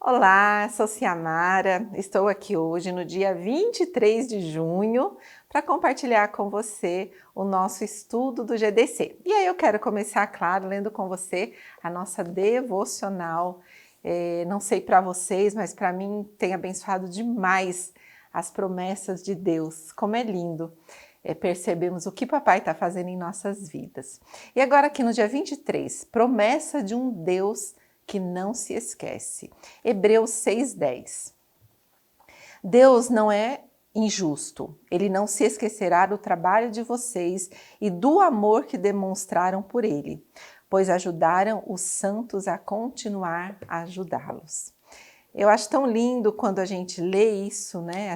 Olá, sou Ciamara, estou aqui hoje no dia 23 de junho para compartilhar com você o nosso estudo do GDC. E aí eu quero começar, claro, lendo com você a nossa devocional. Não sei para vocês, mas para mim tem abençoado demais as promessas de Deus. Como é lindo percebemos o que papai está fazendo em nossas vidas. E agora aqui no dia 23, promessa de um Deus que não se esquece. Hebreus 6:10. Deus não é injusto, ele não se esquecerá do trabalho de vocês e do amor que demonstraram por ele, pois ajudaram os santos a continuar a ajudá-los. Eu acho tão lindo quando a gente lê isso, né?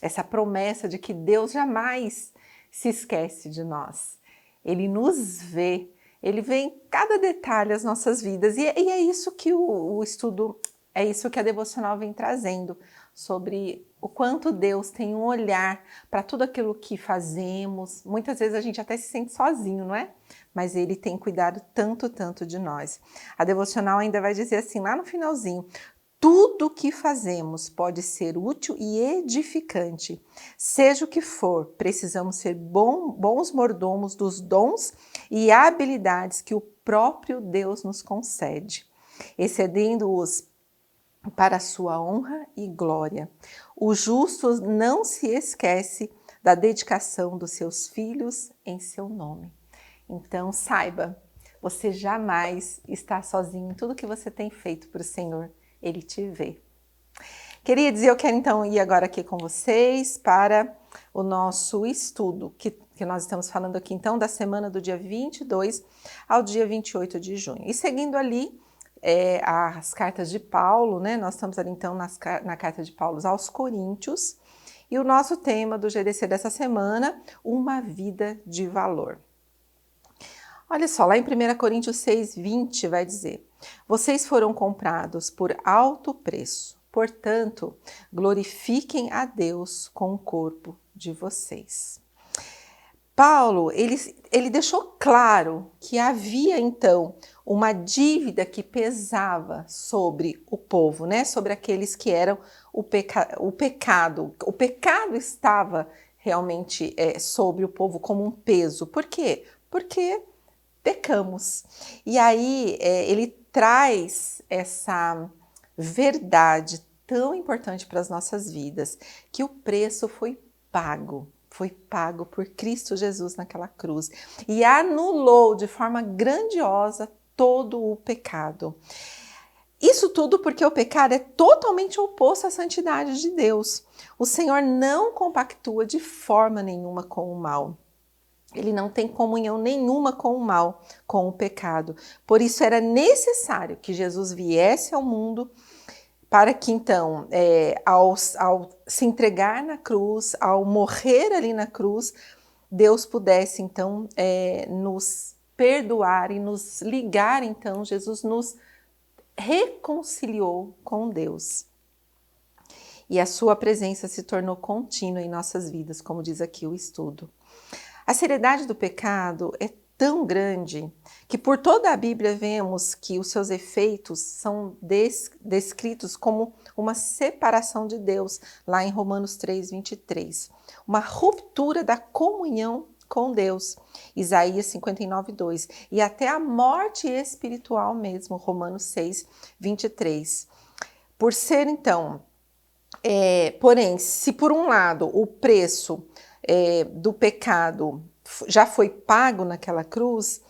Essa promessa de que Deus jamais se esquece de nós. Ele nos vê. Ele vê em cada detalhe as nossas vidas e é isso que o estudo, é isso que a devocional vem trazendo, sobre o quanto Deus tem um olhar para tudo aquilo que fazemos. Muitas vezes a gente até se sente sozinho, não é? Mas Ele tem cuidado tanto de nós. A devocional ainda vai dizer assim, lá no finalzinho, tudo o que fazemos pode ser útil e edificante. Seja o que for, precisamos ser bons mordomos dos dons e habilidades que o próprio Deus nos concede, excedendo-os para a sua honra e glória. O justo não se esquece da dedicação dos seus filhos em seu nome. Então, saiba, você jamais está sozinho em tudo que você tem feito para o Senhor. Ele te vê. Queridos, eu quero então ir agora aqui com vocês para o nosso estudo, que nós estamos falando aqui então da semana do dia 22 ao dia 28 de junho. E seguindo ali as cartas de Paulo, né? Nós estamos ali então na carta de Paulo aos Coríntios, e o nosso tema do GDC dessa semana, uma vida de valor. Olha só, lá em 1 Coríntios 6:20 vai dizer: vocês foram comprados por alto preço, portanto, glorifiquem a Deus com o corpo de vocês. Paulo, ele deixou claro que havia então uma dívida que pesava sobre o povo, né? Sobre aqueles que eram o pecado. O pecado estava realmente sobre o povo como um peso. Por quê? Porque pecamos. E aí ele traz essa verdade tão importante para as nossas vidas, que o preço foi pago por Cristo Jesus naquela cruz e anulou de forma grandiosa todo o pecado. Isso tudo porque o pecado é totalmente oposto à santidade de Deus. O Senhor não compactua de forma nenhuma com o mal. Ele não tem comunhão nenhuma com o mal, com o pecado. Por isso era necessário que Jesus viesse ao mundo para que então, ao se entregar na cruz, ao morrer ali na cruz, Deus pudesse então nos perdoar e nos ligar. Então, Jesus nos reconciliou com Deus. E a sua presença se tornou contínua em nossas vidas, como diz aqui o estudo. A seriedade do pecado é tão grande que por toda a Bíblia vemos que os seus efeitos são descritos como uma separação de Deus, lá em Romanos 3:23. Uma ruptura da comunhão com Deus, Isaías 59:2. E até a morte espiritual mesmo, Romanos 6:23. Por ser então, porém, se por um lado o preço do pecado já foi pago naquela cruz,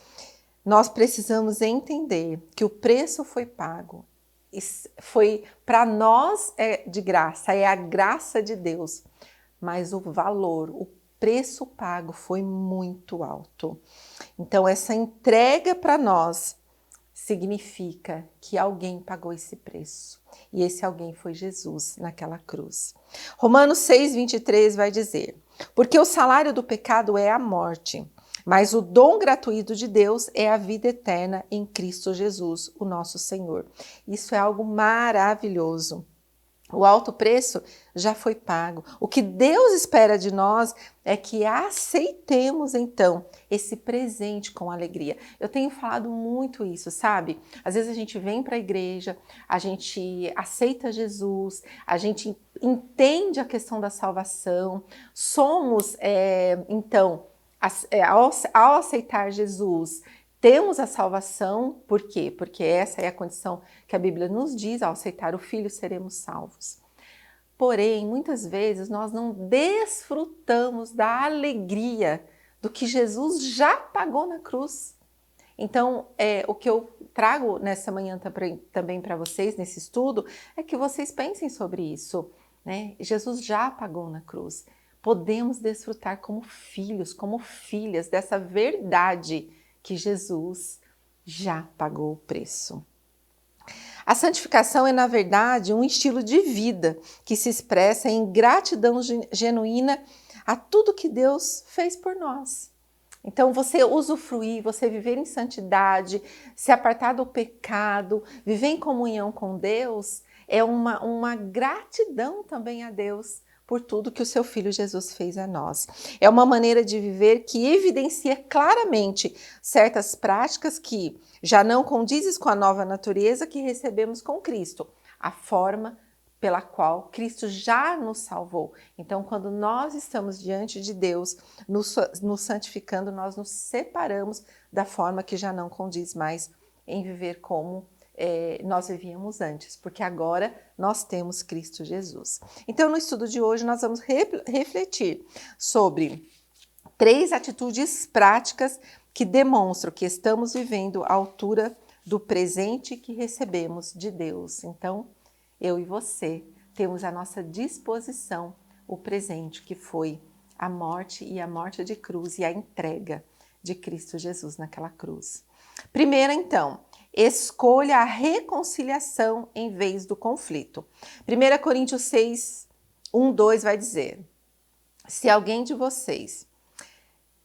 nós precisamos entender que o preço foi pago, foi para nós de graça, é a graça de Deus, mas o valor, o preço pago foi muito alto. Então essa entrega para nós significa que alguém pagou esse preço. E esse alguém foi Jesus naquela cruz. Romanos 6:23 vai dizer: porque o salário do pecado é a morte, mas o dom gratuito de Deus é a vida eterna em Cristo Jesus, o nosso Senhor. Isso é algo maravilhoso. O alto preço já foi pago. O que Deus espera de nós é que aceitemos, então, esse presente com alegria. Eu tenho falado muito isso, sabe? Às vezes a gente vem para a igreja, a gente aceita Jesus, a gente entende a questão da salvação, somos, então, ao aceitar Jesus, temos a salvação. Por quê? Porque essa é a condição que a Bíblia nos diz: ao aceitar o Filho seremos salvos. Porém, muitas vezes nós não desfrutamos da alegria do que Jesus já pagou na cruz. Então, o que eu trago nessa manhã também para vocês, nesse estudo, é que vocês pensem sobre isso, né? Jesus já pagou na cruz. Podemos desfrutar como filhos, como filhas dessa verdade que Jesus já pagou o preço. A santificação é, na verdade, um estilo de vida que se expressa em gratidão genuína a tudo que Deus fez por nós. Então, você usufruir, você viver em santidade, se apartar do pecado, viver em comunhão com Deus, é uma gratidão também a Deus por tudo que o seu Filho Jesus fez a nós. É uma maneira de viver que evidencia claramente certas práticas que já não condizem com a nova natureza que recebemos com Cristo, a forma pela qual Cristo já nos salvou. Então, quando nós estamos diante de Deus, nos santificando, nós nos separamos da forma que já não condiz mais em viver como nós vivíamos antes, porque agora nós temos Cristo Jesus. Então, no estudo de hoje, nós vamos refletir sobre 3 atitudes práticas que demonstram que estamos vivendo à altura do presente que recebemos de Deus. Então, eu e você temos à nossa disposição o presente que foi a morte de cruz e a entrega de Cristo Jesus naquela cruz. Primeiro, então, escolha a reconciliação em vez do conflito. 1 Coríntios 6, 1, 2 vai dizer: se alguém de vocês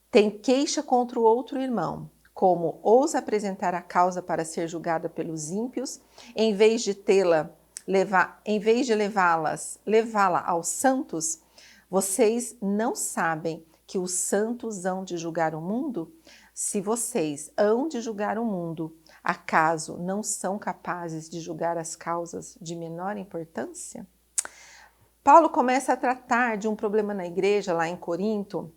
tem queixa contra o outro irmão, como ousa apresentar a causa para ser julgada pelos ímpios, em vez de levá-la aos santos, vocês não sabem que os santos hão de julgar o mundo? Se vocês hão de julgar o mundo, acaso não são capazes de julgar as causas de menor importância? Paulo começa a tratar de um problema na igreja lá em Corinto,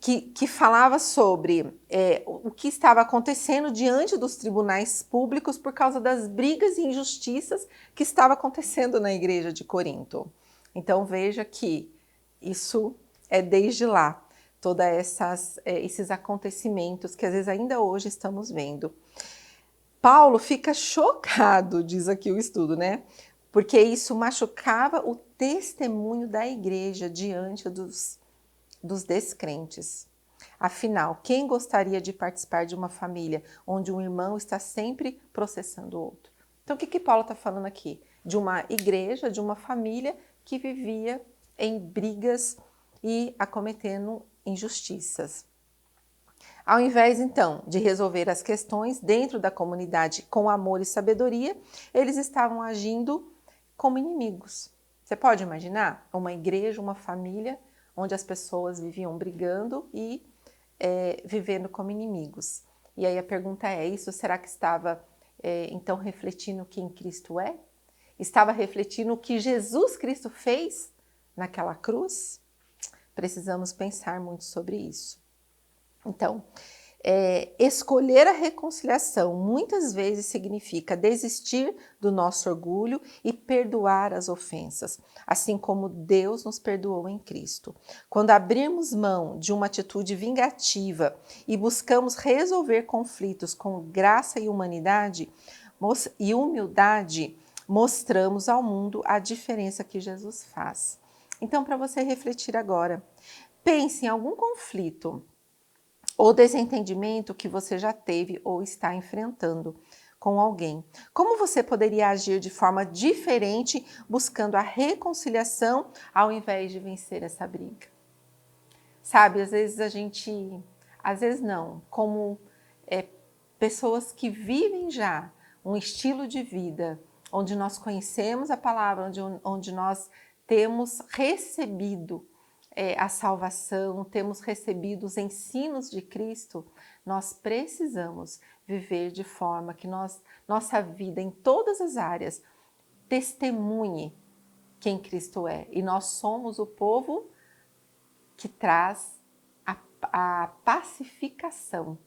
que falava sobre o que estava acontecendo diante dos tribunais públicos por causa das brigas e injustiças que estava acontecendo na igreja de Corinto. Então veja que isso é desde lá, todos esses acontecimentos que às vezes ainda hoje estamos vendo. Paulo fica chocado, diz aqui o estudo, né? Porque isso machucava o testemunho da igreja diante dos descrentes. Afinal, quem gostaria de participar de uma família onde um irmão está sempre processando o outro? Então, o que Paulo está falando aqui? De uma igreja, de uma família que vivia em brigas e acometendo injustiças. Ao invés, então, de resolver as questões dentro da comunidade com amor e sabedoria, eles estavam agindo como inimigos. Você pode imaginar uma igreja, uma família onde as pessoas viviam brigando e vivendo como inimigos. E aí a pergunta é, isso será que estava então refletindo quem Cristo é? Estava refletindo o que Jesus Cristo fez naquela cruz? Precisamos pensar muito sobre isso. Então, escolher a reconciliação muitas vezes significa desistir do nosso orgulho e perdoar as ofensas, assim como Deus nos perdoou em Cristo. Quando abrimos mão de uma atitude vingativa e buscamos resolver conflitos com graça e humildade, mostramos ao mundo a diferença que Jesus faz. Então, para você refletir agora, pense em algum conflito ou desentendimento que você já teve ou está enfrentando com alguém. Como você poderia agir de forma diferente buscando a reconciliação ao invés de vencer essa briga? Sabe, às vezes não, como pessoas que vivem já um estilo de vida onde nós conhecemos a palavra, onde nós temos recebido a salvação, temos recebido os ensinos de Cristo, nós precisamos viver de forma que nossa vida em todas as áreas testemunhe quem Cristo é. E nós somos o povo que traz a pacificação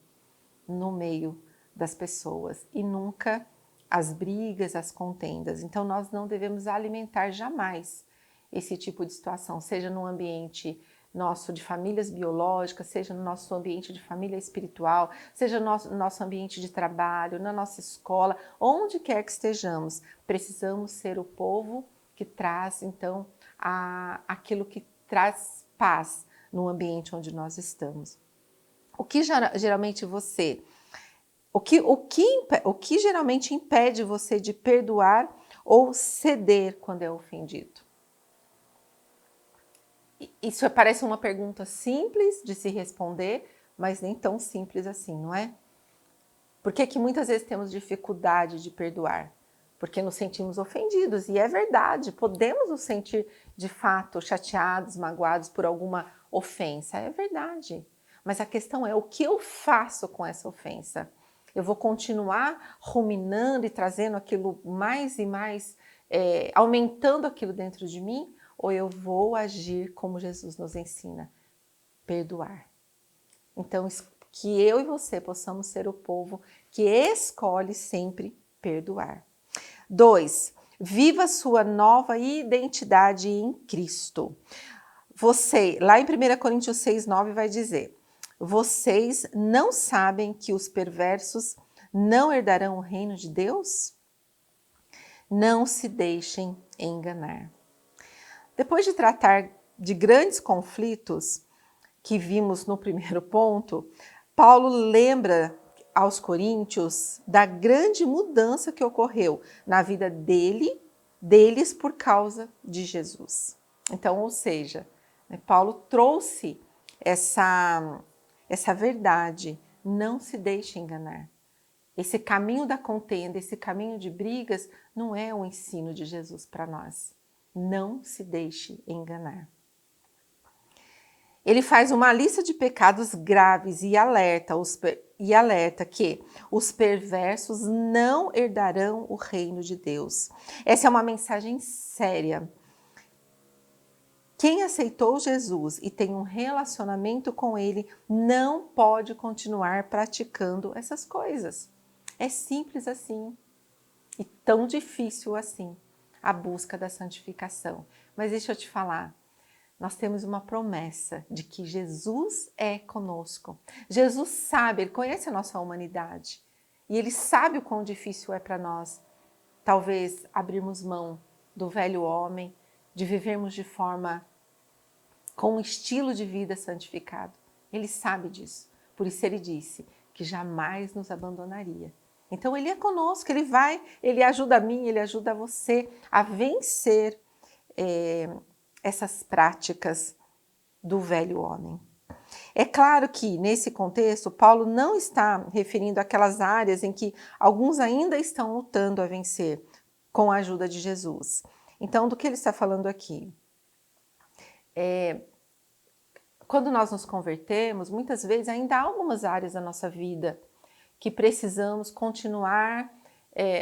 no meio das pessoas e nunca as brigas, as contendas. Então nós não devemos alimentar jamais esse tipo de situação, seja no ambiente nosso de famílias biológicas, seja no nosso ambiente de família espiritual, seja no nosso ambiente de trabalho, na nossa escola, onde quer que estejamos. Precisamos ser o povo que traz, então, aquilo que traz paz no ambiente onde nós estamos. O que geralmente o que geralmente impede você de perdoar ou ceder quando é ofendido? Isso parece uma pergunta simples de se responder, mas nem tão simples assim, não é? Por que muitas vezes temos dificuldade de perdoar? Porque nos sentimos ofendidos, e é verdade, podemos nos sentir de fato chateados, magoados por alguma ofensa, é verdade. Mas a questão é o que eu faço com essa ofensa? Eu vou continuar ruminando e trazendo aquilo mais e mais, aumentando aquilo dentro de mim? Ou eu vou agir como Jesus nos ensina? Perdoar. Então, que eu e você possamos ser o povo que escolhe sempre perdoar. 2. Viva sua nova identidade em Cristo. Você, lá em 1 Coríntios 6:9 vai dizer: vocês não sabem que os perversos não herdarão o reino de Deus? Não se deixem enganar. Depois de tratar de grandes conflitos que vimos no primeiro ponto, Paulo lembra aos coríntios da grande mudança que ocorreu na vida deles por causa de Jesus. Então, ou seja, Paulo trouxe essa verdade, não se deixe enganar. Esse caminho da contenda, esse caminho de brigas, não é o ensino de Jesus para nós. Não se deixe enganar. Ele faz uma lista de pecados graves e alerta que os perversos não herdarão o reino de Deus. Essa é uma mensagem séria. Quem aceitou Jesus e tem um relacionamento com Ele não pode continuar praticando essas coisas. É simples assim e tão difícil assim a busca da santificação. Mas deixa eu te falar. Nós temos uma promessa de que Jesus é conosco. Jesus sabe, Ele conhece a nossa humanidade. E Ele sabe o quão difícil é para nós, talvez, abrirmos mão do velho homem, de vivermos de forma, com um estilo de vida santificado. Ele sabe disso. Por isso Ele disse que jamais nos abandonaria. Então Ele é conosco, Ele ajuda a mim, Ele ajuda você a vencer essas práticas do velho homem. É claro que, nesse contexto, Paulo não está referindo àquelas áreas em que alguns ainda estão lutando a vencer com a ajuda de Jesus. Então, do que ele está falando aqui? Quando nós nos convertemos, muitas vezes ainda há algumas áreas da nossa vida que precisamos continuar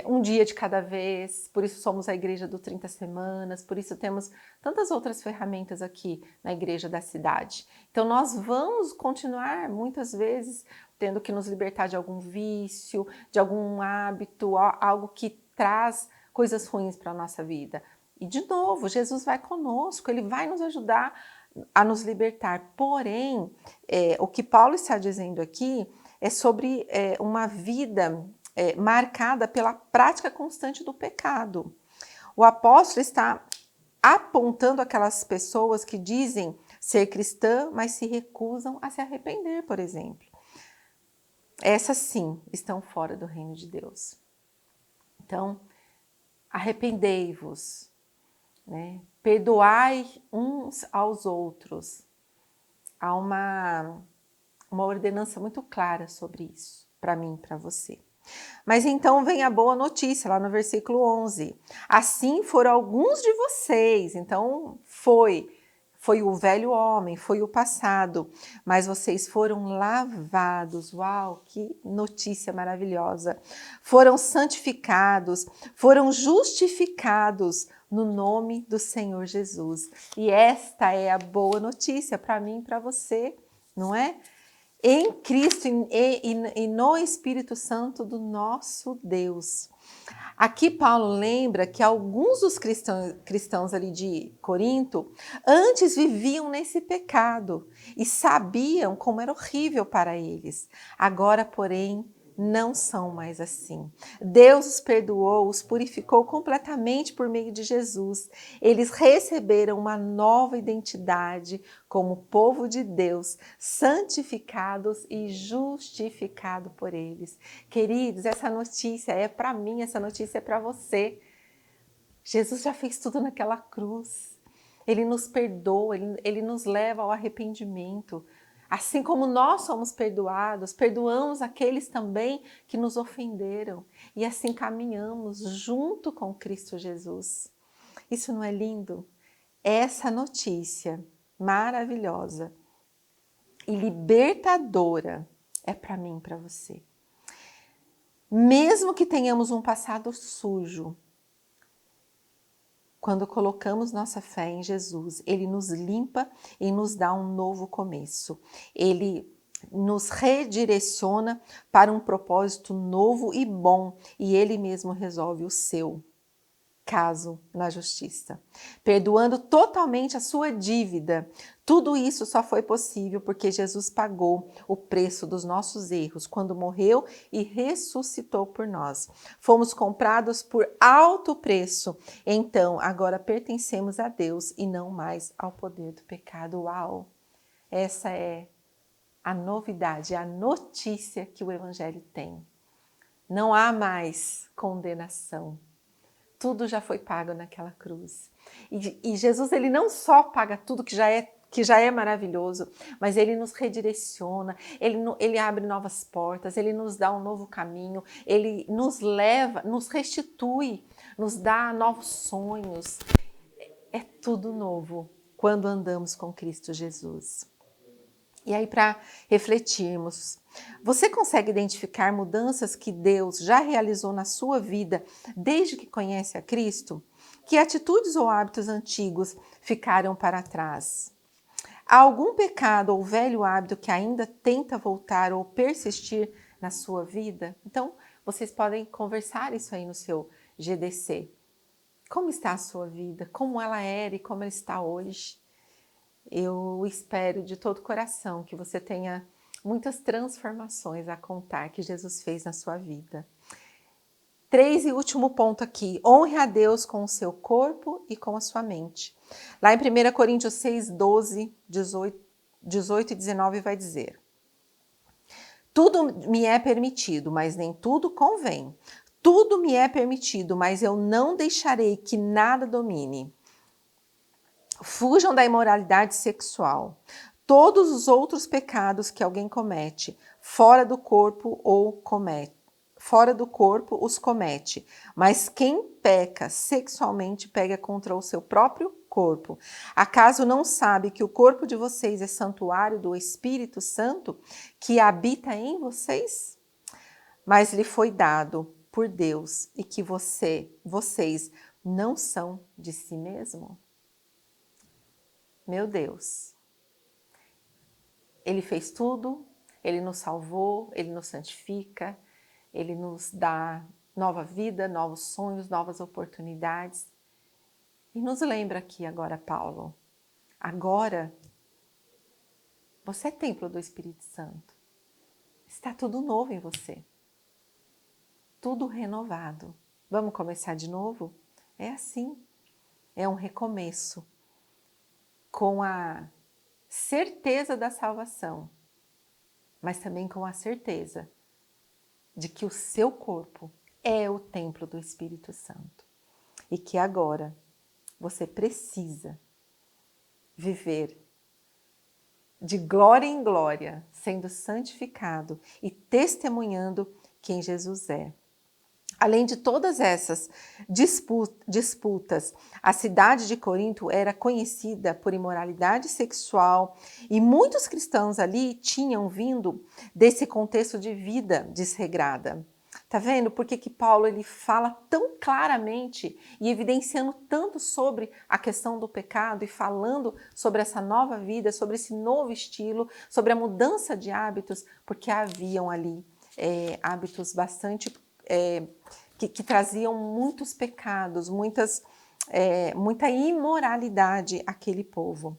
um dia de cada vez, por isso somos a igreja do 30 semanas, por isso temos tantas outras ferramentas aqui na igreja da cidade. Então nós vamos continuar muitas vezes tendo que nos libertar de algum vício, de algum hábito, algo que traz coisas ruins para a nossa vida. E de novo, Jesus vai conosco, Ele vai nos ajudar a nos libertar. Porém, o que Paulo está dizendo aqui é sobre uma vida marcada pela prática constante do pecado. O apóstolo está apontando aquelas pessoas que dizem ser cristã, mas se recusam a se arrepender, por exemplo. Essas sim estão fora do reino de Deus. Então, arrependei-vos, né? Perdoai uns aos outros. Há uma ordenança muito clara sobre isso, para mim e para você. Mas então vem a boa notícia, lá no versículo 11. Assim foram alguns de vocês, então foi o velho homem, foi o passado, mas vocês foram lavados. Uau, que notícia maravilhosa! Foram santificados, foram justificados no nome do Senhor Jesus. E esta é a boa notícia para mim e para você, não é? Em Cristo e no Espírito Santo do nosso Deus. Aqui Paulo lembra que alguns dos cristãos ali de Corinto antes viviam nesse pecado e sabiam como era horrível para eles. Agora, porém, não são mais assim. Deus os perdoou, os purificou completamente por meio de Jesus. Eles receberam uma nova identidade como povo de Deus, santificados e justificados por eles. Queridos, essa notícia é para mim, essa notícia é para você. Jesus já fez tudo naquela cruz. Ele nos perdoa, ele nos leva ao arrependimento. Assim como nós somos perdoados, perdoamos aqueles também que nos ofenderam. E assim caminhamos junto com Cristo Jesus. Isso não é lindo? Essa notícia maravilhosa e libertadora é para mim e para você. Mesmo que tenhamos um passado sujo, quando colocamos nossa fé em Jesus, Ele nos limpa e nos dá um novo começo. Ele nos redireciona para um propósito novo e bom, e Ele mesmo resolve o seu caso na justiça, perdoando totalmente a sua dívida. Tudo isso só foi possível porque Jesus pagou o preço dos nossos erros quando morreu e ressuscitou por nós. Fomos comprados por alto preço, então agora pertencemos a Deus e não mais ao poder do pecado. Uau! Essa é a novidade, a notícia que o Evangelho tem. Não há mais condenação. Tudo já foi pago naquela cruz. E Jesus, ele não só paga tudo que já é maravilhoso, mas ele nos redireciona, ele abre novas portas, ele nos dá um novo caminho, ele nos leva, nos restitui, nos dá novos sonhos. É tudo novo quando andamos com Cristo Jesus. E aí, para refletirmos, você consegue identificar mudanças que Deus já realizou na sua vida desde que conhece a Cristo? Que atitudes ou hábitos antigos ficaram para trás? Há algum pecado ou velho hábito que ainda tenta voltar ou persistir na sua vida? Então, vocês podem conversar isso aí no seu GDC. Como está a sua vida? Como ela era e como ela está hoje? Eu espero de todo o coração que você tenha muitas transformações a contar que Jesus fez na sua vida. 3 e último ponto aqui, honre a Deus com o seu corpo e com a sua mente. Lá em 1 Coríntios 6, 12, 18 e 19 vai dizer: tudo me é permitido, mas nem tudo convém. Tudo me é permitido, mas eu não deixarei que nada domine. Fujam da imoralidade sexual. Todos os outros pecados que alguém comete, fora do corpo os comete. Mas quem peca sexualmente pega contra o seu próprio corpo. Acaso não sabe que o corpo de vocês é santuário do Espírito Santo que habita em vocês? Mas lhe foi dado por Deus e que vocês não são de si mesmo? Meu Deus, Ele fez tudo, Ele nos salvou, Ele nos santifica, Ele nos dá nova vida, novos sonhos, novas oportunidades. E nos lembra aqui agora, Paulo, agora você é templo do Espírito Santo. Está tudo novo em você, tudo renovado. Vamos começar de novo? É assim, é um recomeço com a certeza da salvação, mas também com a certeza de que o seu corpo é o templo do Espírito Santo e que agora você precisa viver de glória em glória, sendo santificado e testemunhando quem Jesus é. Além de todas essas disputas, a cidade de Corinto era conhecida por imoralidade sexual e muitos cristãos ali tinham vindo desse contexto de vida desregrada. Tá vendo por que Paulo ele fala tão claramente e evidenciando tanto sobre a questão do pecado e falando sobre essa nova vida, sobre esse novo estilo, sobre a mudança de hábitos, porque haviam ali hábitos bastante que traziam muitos pecados, muita imoralidade àquele povo.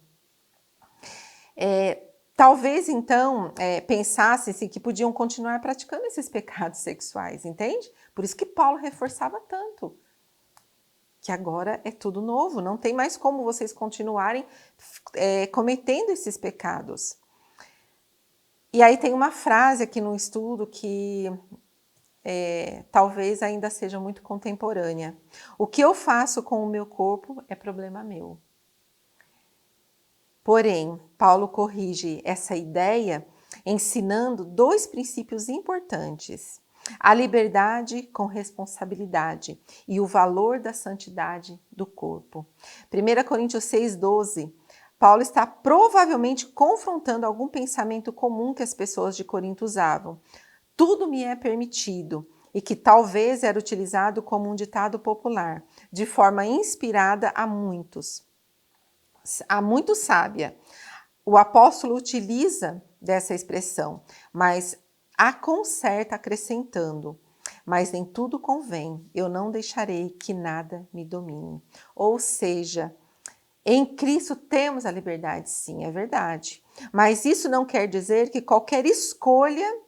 Talvez, então, pensassem que podiam continuar praticando esses pecados sexuais, entende? Por isso que Paulo reforçava tanto, que agora é tudo novo, não tem mais como vocês continuarem cometendo esses pecados. E aí tem uma frase aqui no estudo que talvez ainda seja muito contemporânea. O que eu faço com o meu corpo é problema meu. Porém, Paulo corrige essa ideia ensinando dois princípios importantes: a liberdade com responsabilidade e o valor da santidade do corpo. 1 Coríntios 6,12, Paulo está provavelmente confrontando algum pensamento comum que as pessoas de Corinto usavam. Tudo me é permitido, e que talvez era utilizado como um ditado popular, de forma inspirada a muito sábia. O apóstolo utiliza dessa expressão, mas a conserta acrescentando: mas nem tudo convém, eu não deixarei que nada me domine. Ou seja, em Cristo temos a liberdade, sim, é verdade. Mas isso não quer dizer que qualquer escolha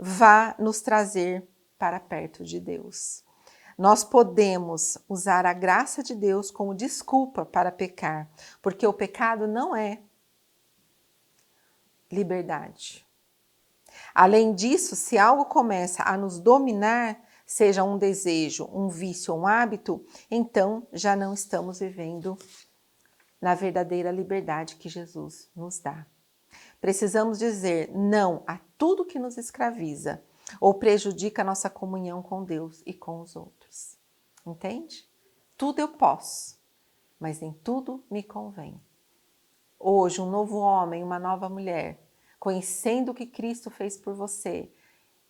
vá nos trazer para perto de Deus. Nós podemos usar a graça de Deus como desculpa para pecar, porque o pecado não é liberdade. Além disso, se algo começa a nos dominar, seja um desejo, um vício, um hábito, então já não estamos vivendo na verdadeira liberdade que Jesus nos dá. Precisamos dizer não a tudo que nos escraviza ou prejudica a nossa comunhão com Deus e com os outros. Entende? Tudo eu posso, mas nem tudo me convém. Hoje, um novo homem, uma nova mulher, conhecendo o que Cristo fez por você,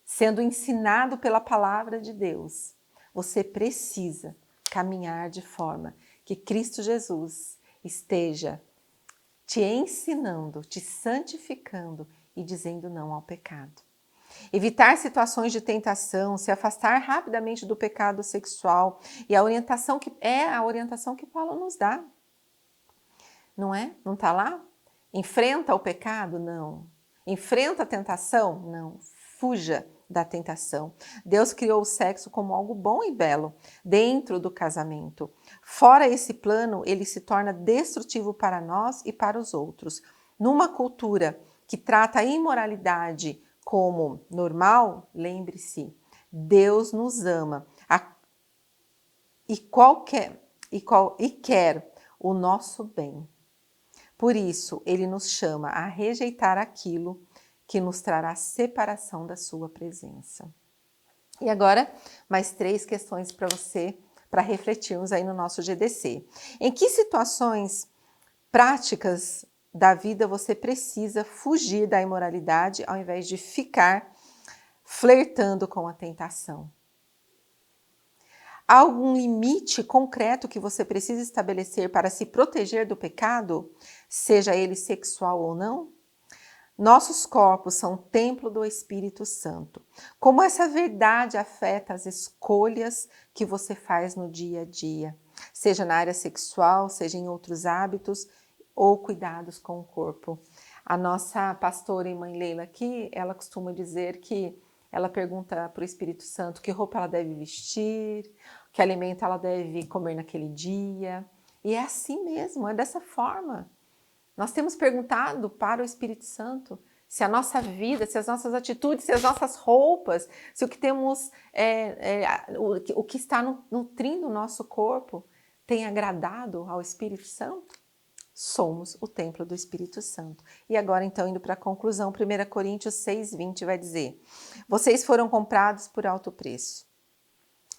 sendo ensinado pela palavra de Deus, você precisa caminhar de forma que Cristo Jesus esteja te ensinando, te santificando e dizendo não ao pecado. Evitar situações de tentação, se afastar rapidamente do pecado sexual e a orientação que Paulo nos dá. Não é? Não está lá? Enfrenta o pecado? Não. Enfrenta a tentação? Não. Fuja da tentação. Deus criou o sexo como algo bom e belo dentro do casamento. Fora esse plano, ele se torna destrutivo para nós e para os outros. Numa cultura que trata a imoralidade como normal, lembre-se, Deus nos ama e quer o nosso bem. Por isso, ele nos chama a rejeitar aquilo que nos trará separação da sua presença. E agora, mais 3 questões para você, para refletirmos aí no nosso GDC. Em que situações práticas da vida você precisa fugir da imoralidade ao invés de ficar flertando com a tentação? Há algum limite concreto que você precisa estabelecer para se proteger do pecado, seja ele sexual ou não? Nossos corpos são templo do Espírito Santo. Como essa verdade afeta as escolhas que você faz no dia a dia, seja na área sexual, seja em outros hábitos ou cuidados com o corpo. A nossa pastora e mãe Leila aqui, ela costuma dizer que ela pergunta para o Espírito Santo que roupa ela deve vestir, que alimento ela deve comer naquele dia. E é assim mesmo, é dessa forma. Nós temos perguntado para o Espírito Santo se a nossa vida, se as nossas atitudes, se as nossas roupas, se o que temos, o que está nutrindo o nosso corpo tem agradado ao Espírito Santo? somos o templo do Espírito Santo. E agora, então, indo para a conclusão, 1 Coríntios 6:20 vai dizer: vocês foram comprados por alto preço.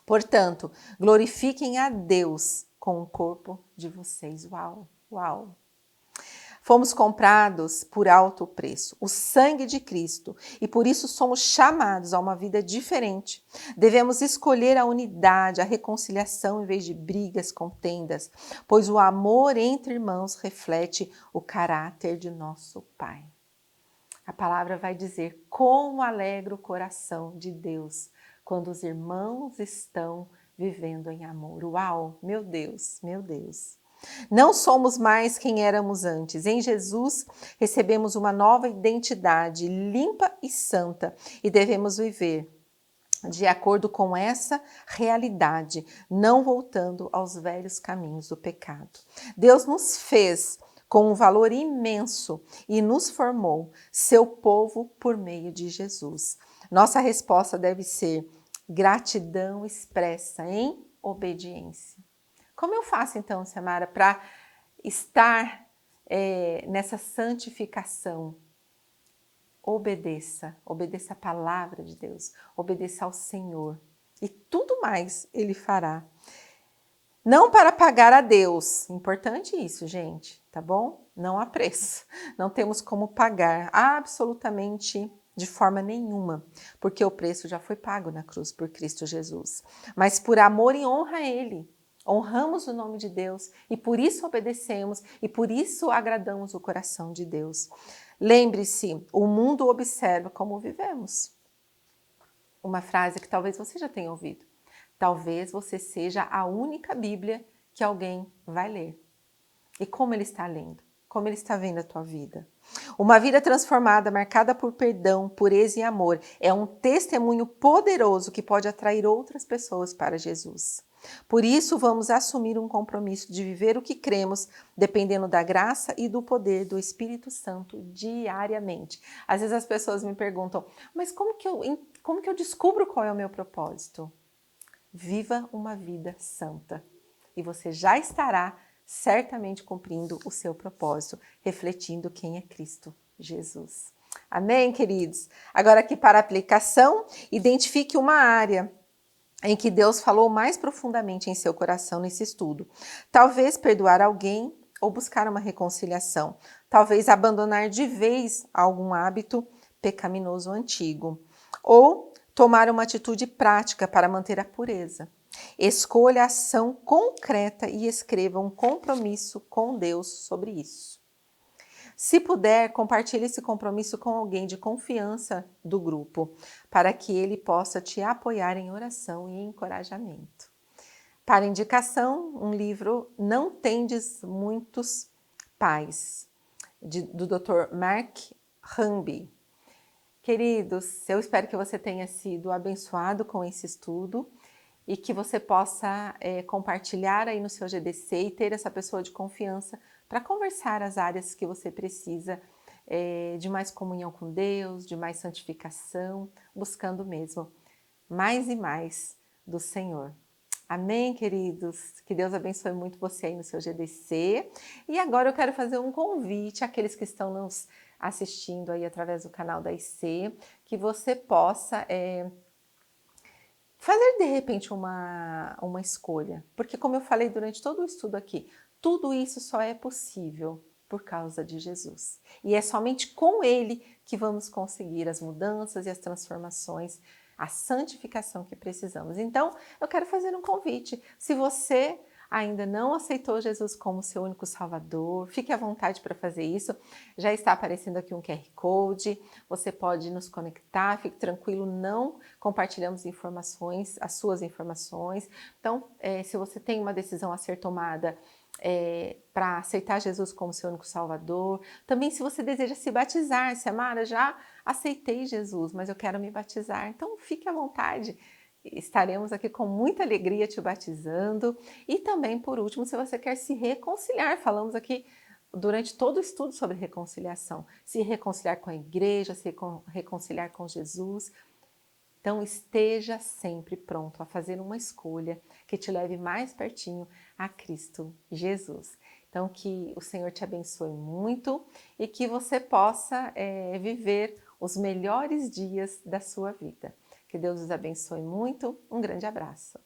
Portanto, glorifiquem a Deus com o corpo de vocês. Uau, uau! Fomos comprados por alto preço, o sangue de Cristo, e por isso somos chamados a uma vida diferente. Devemos escolher a unidade, a reconciliação em vez de brigas, contendas, pois o amor entre irmãos reflete o caráter de nosso Pai. A palavra vai dizer como alegra o coração de Deus quando os irmãos estão vivendo em amor. Uau, meu Deus, meu Deus. Não somos mais quem éramos antes. Em Jesus recebemos uma nova identidade limpa e santa e devemos viver de acordo com essa realidade, não voltando aos velhos caminhos do pecado. Deus nos fez com um valor imenso e nos formou seu povo por meio de Jesus. Nossa resposta deve ser gratidão expressa em obediência. Como eu faço então, Samara, para estar nessa santificação? Obedeça a palavra de Deus, obedeça ao Senhor e tudo mais Ele fará. Não para pagar a Deus, importante isso, gente, tá bom? Não há preço, não temos como pagar absolutamente de forma nenhuma, porque o preço já foi pago na cruz por Cristo Jesus, mas por amor e honra a Ele. Honramos o nome de Deus e por isso obedecemos e por isso agradamos o coração de Deus. Lembre-se, o mundo observa como vivemos. Uma frase que talvez você já tenha ouvido. Talvez você seja a única Bíblia que alguém vai ler. E como ele está lendo? Como ele está vendo a tua vida? Uma vida transformada, marcada por perdão, pureza e amor, é um testemunho poderoso que pode atrair outras pessoas para Jesus. Por isso, vamos assumir um compromisso de viver o que cremos, dependendo da graça e do poder do Espírito Santo diariamente. Às vezes as pessoas me perguntam, mas como que eu descubro qual é o meu propósito? Viva uma vida santa e você já estará certamente cumprindo o seu propósito, refletindo quem é Cristo Jesus. Amém, queridos? Agora aqui para a aplicação, identifique uma área em que Deus falou mais profundamente em seu coração nesse estudo. Talvez perdoar alguém ou buscar uma reconciliação. Talvez abandonar de vez algum hábito pecaminoso antigo. Ou tomar uma atitude prática para manter a pureza. Escolha a ação concreta e escreva um compromisso com Deus sobre isso. Se puder, compartilhe esse compromisso com alguém de confiança do grupo, para que ele possa te apoiar em oração e encorajamento. Para indicação, um livro Não Tendes Muitos Pais, do Dr. Mark Hamby. Queridos, eu espero que você tenha sido abençoado com esse estudo e que você possa compartilhar aí no seu GDC e ter essa pessoa de confiança para conversar as áreas que você precisa de mais comunhão com Deus, de mais santificação, buscando mesmo mais e mais do Senhor. Amém, queridos? Que Deus abençoe muito você aí no seu GDC. E agora eu quero fazer um convite àqueles que estão nos assistindo aí através do canal da IC, que você possa fazer de repente uma escolha. Porque como eu falei durante todo o estudo aqui, tudo isso só é possível por causa de Jesus. E é somente com Ele que vamos conseguir as mudanças e as transformações, a santificação que precisamos. Então, eu quero fazer um convite. Se você ainda não aceitou Jesus como seu único Salvador, fique à vontade para fazer isso. Já está aparecendo aqui um QR Code, você pode nos conectar, fique tranquilo, não compartilhamos informações, as suas informações. Então, se você tem uma decisão a ser tomada, para aceitar Jesus como seu único Salvador. Também se você deseja se batizar, Samara, já aceitei Jesus, mas eu quero me batizar. Então fique à vontade, estaremos aqui com muita alegria te batizando. E também, por último, se você quer se reconciliar, falamos aqui durante todo o estudo sobre reconciliação, se reconciliar com a igreja, se reconciliar com Jesus. Então esteja sempre pronto a fazer uma escolha que te leve mais pertinho a Cristo Jesus. Então, que o Senhor te abençoe muito e que você possa viver os melhores dias da sua vida. Que Deus os abençoe muito. Um grande abraço.